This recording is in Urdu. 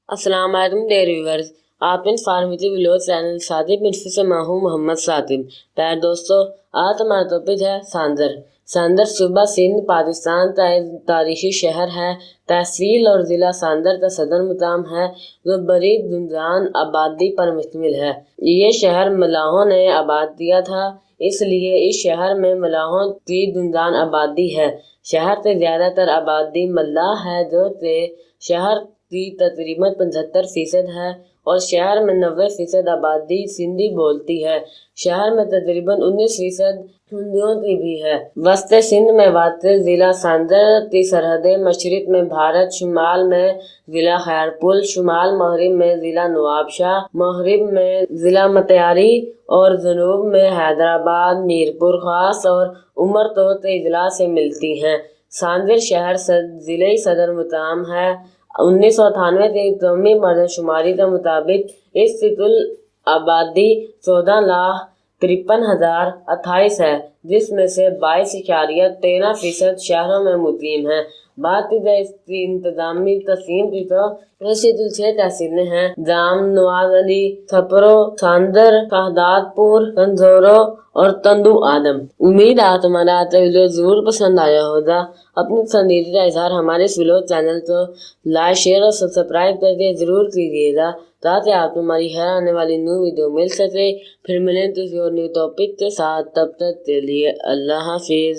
السلام علیکم ڈیئر ویورز، آپ انفارمیٹیو ویلوگ چینل صادق انفو سے میں ہوں محمد صادق۔ پیارے دوستو، آج ہمارا ٹاپک ہے ساندر۔ ساندر صوبہ سندھ پاکستان کا ایک تاریخی شہر ہے۔ تحصیل اور ضلع ساندر کا صدر مقام ہے جو بڑی گنجان آبادی پر مشتمل ہے۔ یہ شہر ملاحوں نے آباد کیا تھا، اس لیے اس شہر میں ملاحوں کی گنجان آبادی ہے۔ شہر سے زیادہ تر آبادی ملاح ہے جو کہ شہر کی تقریباً 75% ہے اور شہر میں 90% آبادی سندھی بولتی ہے۔ شہر میں تقریباً 19% ہندوؤں کی بھی ہے۔ وسط سندھ میں واقع ضلع ساندر کی سرحدیں مشرق میں بھارت، شمال میں ضلع خیرپور، شمال مغرب میں ضلع نواب شاہ، مغرب میں ضلع متہاری اور جنوب میں حیدرآباد، میرپور خاص اور امرکوٹ کے اضلاع سے ملتی ہیں۔ ساندر شہر ضلعی صدر مقام ہے۔ 1998 کی قومی مردم شماری کے مطابق اس کی کل آبادی 14,53,028 ہے، جس میں سے 22.13% شہروں میں مقیم ہیں۔ بات کی جائے اس کی انتظامی تقسیم کی تو ایسی کل 6 تحصیلیں ہیں: جام، نواز علی، چھپرو، ساندر، شہداد پور، کنجورو اور تندو آدم۔ امید ہے تمہارا آج کا ویڈیو ضرور پسند آیا ہوگا۔ اپنی پسندیدہ کا اظہار ہمارے اس ویلوگ چینل کو لائک، شیئر اور سبسکرائب کر کے ضرور کیجیے گا تاکہ آپ کو ہماری ہر آنے والی نیو ویڈیو مل سکے۔ پھر ملیں کسی اور نیو ٹاپک کے ساتھ، تب تک کے لیے اللہ حافظ۔